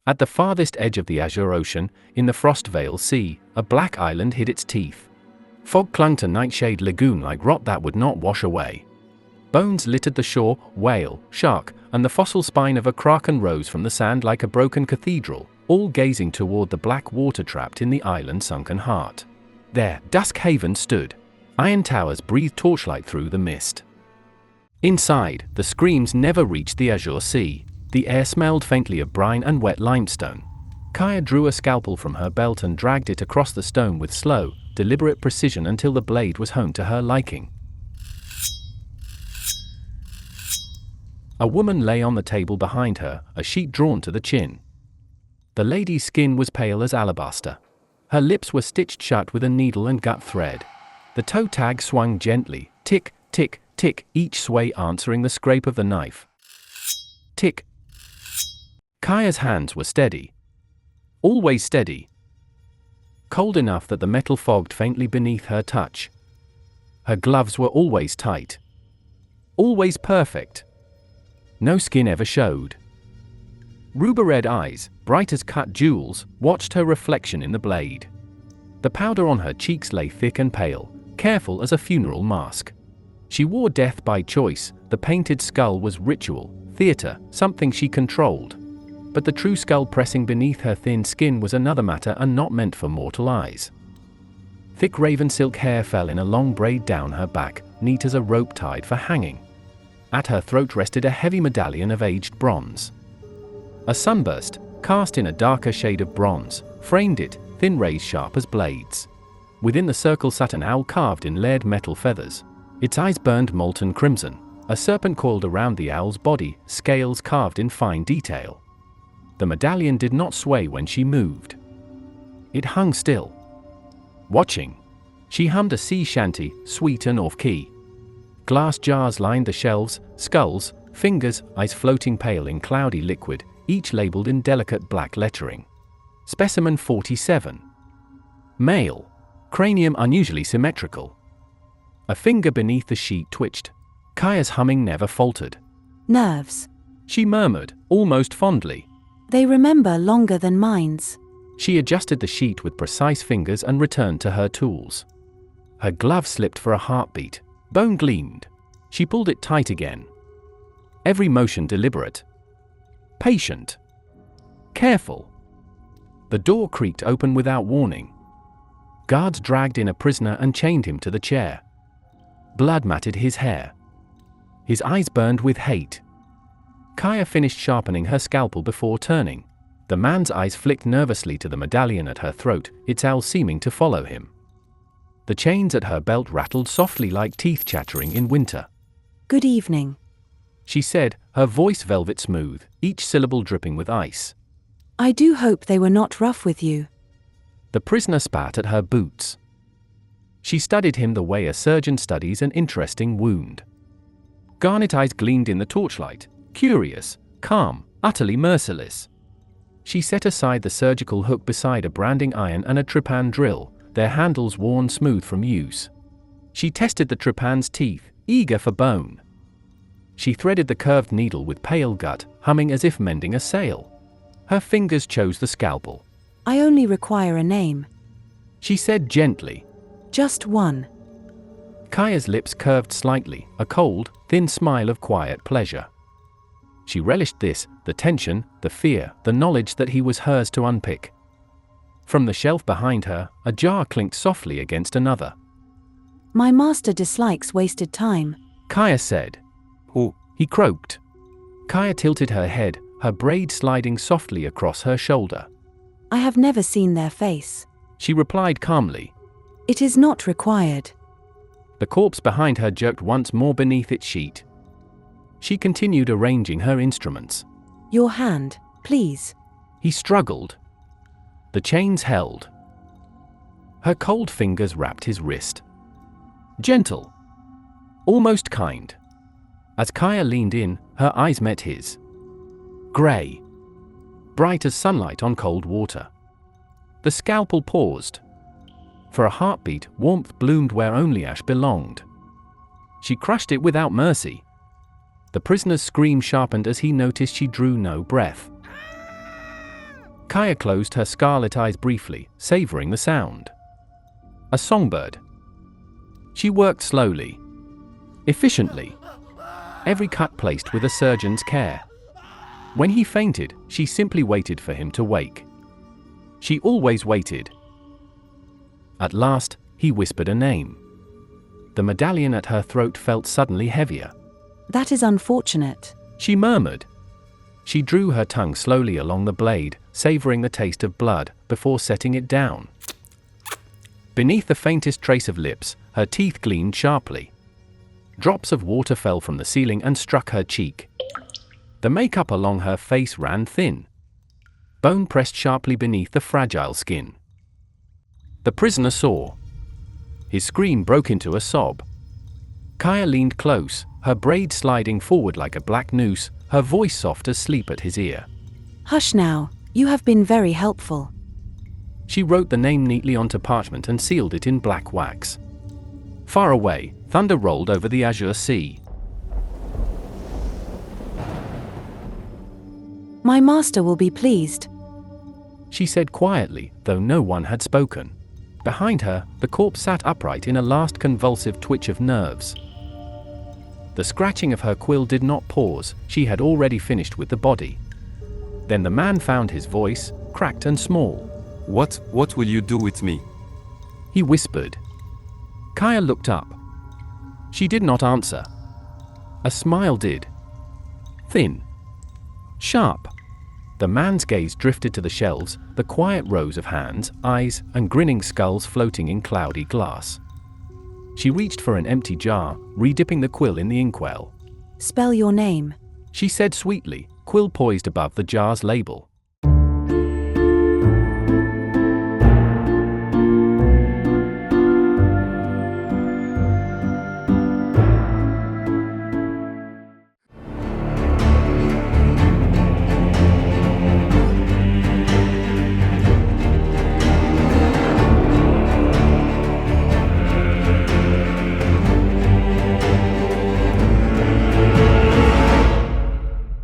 At the farthest edge of the Azure Ocean, in the Frostveil Sea, a black island hid its teeth. Fog clung to Nightshade Lagoon like rot that would not wash away. Bones littered the shore, whale, shark, and the fossil spine of a kraken rose from the sand like a broken cathedral, all gazing toward the black water trapped in the island's sunken heart. There, Dusk Haven stood. Iron towers breathed torchlight through the mist. Inside, the screams never reached the Azure Sea. The air smelled faintly of brine and wet limestone. Kaiya drew a scalpel from her belt and dragged it across the stone with slow, deliberate precision until the blade was honed to her liking. A woman lay on the table behind her, a sheet drawn to the chin. The lady's skin was pale as alabaster. Her lips were stitched shut with a needle and gut thread. The toe tag swung gently, tick, tick, tick, each sway answering the scrape of the knife. Tick. Kaiya's hands were steady. Always steady. Cold enough that the metal fogged faintly beneath her touch. Her gloves were always tight. Always perfect. No skin ever showed. Ruby-red eyes, bright as cut jewels, watched her reflection in the blade. The powder on her cheeks lay thick and pale, careful as a funeral mask. She wore death by choice. The painted skull was ritual, theater, something she controlled. But the true skull pressing beneath her thin skin was another matter and not meant for mortal eyes. Thick raven silk hair fell in a long braid down her back, neat as a rope tied for hanging. At her throat rested a heavy medallion of aged bronze. A sunburst, cast in a darker shade of bronze, framed it, thin rays sharp as blades. Within the circle sat an owl carved in layered metal feathers. Its eyes burned molten crimson. A serpent coiled around the owl's body, scales carved in fine detail. The medallion did not sway when she moved. It hung still. Watching. She hummed a sea shanty, sweet and off-key. Glass jars lined the shelves, skulls, fingers, eyes floating pale in cloudy liquid, each labeled in delicate black lettering. Specimen 47. Male. Cranium unusually symmetrical. A finger beneath the sheet twitched. Kaiya's humming never faltered. Nerves. She murmured, almost fondly. They remember longer than minds. She adjusted the sheet with precise fingers and returned to her tools. Her glove slipped for a heartbeat. Bone gleamed. She pulled it tight again. Every motion deliberate. Patient. Careful. The door creaked open without warning. Guards dragged in a prisoner and chained him to the chair. Blood matted his hair. His eyes burned with hate. Kaiya finished sharpening her scalpel before turning. The man's eyes flicked nervously to the medallion at her throat, its owl seeming to follow him. The chains at her belt rattled softly like teeth chattering in winter. Good evening, she said, her voice velvet smooth, each syllable dripping with ice. I do hope they were not rough with you. The prisoner spat at her boots. She studied him the way a surgeon studies an interesting wound. Garnet eyes gleamed in the torchlight, curious, calm, utterly merciless. She set aside the surgical hook beside a branding iron and a trepan drill, their handles worn smooth from use. She tested the trepan's teeth, eager for bone. She threaded the curved needle with pale gut, humming as if mending a sail. Her fingers chose the scalpel. I only require a name, she said gently. Just one. Kaiya's lips curved slightly, a cold, thin smile of quiet pleasure. She relished this, the tension, the fear, the knowledge that he was hers to unpick. From the shelf behind her, a jar clinked softly against another. My master dislikes wasted time, Kaiya said. Who? He croaked. Kaiya tilted her head, her braid sliding softly across her shoulder. I have never seen their face, she replied calmly. It is not required. The corpse behind her jerked once more beneath its sheet. She continued arranging her instruments. Your hand, please. He struggled. The chains held. Her cold fingers wrapped his wrist. Gentle. Almost kind. As Kaiya leaned in, her eyes met his. Grey. Bright as sunlight on cold water. The scalpel paused. For a heartbeat, warmth bloomed where only ash belonged. She crushed it without mercy. The prisoner's scream sharpened as he noticed she drew no breath. Kaiya closed her scarlet eyes briefly, savoring the sound. A songbird. She worked slowly, efficiently, every cut placed with a surgeon's care. When he fainted, she simply waited for him to wake. She always waited. At last, he whispered a name. The medallion at her throat felt suddenly heavier. That is unfortunate. She murmured. She drew her tongue slowly along the blade, savoring the taste of blood, before setting it down. Beneath the faintest trace of lips, her teeth gleamed sharply. Drops of water fell from the ceiling and struck her cheek. The makeup along her face ran thin. Bone pressed sharply beneath the fragile skin. The prisoner saw. His scream broke into a sob. Kaiya leaned close, her braid sliding forward like a black noose, her voice soft as sleep at his ear. Hush now, you have been very helpful. She wrote the name neatly onto parchment and sealed it in black wax. Far away, thunder rolled over the azure sea. My master will be pleased, She said quietly, though no one had spoken. Behind her, the corpse sat upright in a last convulsive twitch of nerves. The scratching of her quill did not pause, she had already finished with the body. Then the man found his voice, cracked and small. What will you do with me? He whispered. Kaiya looked up. She did not answer. A smile did. Thin. Sharp. The man's gaze drifted to the shelves, the quiet rows of hands, eyes, and grinning skulls floating in cloudy glass. She reached for an empty jar, redipping the quill in the inkwell. Spell your name. She said sweetly, quill poised above the jar's label.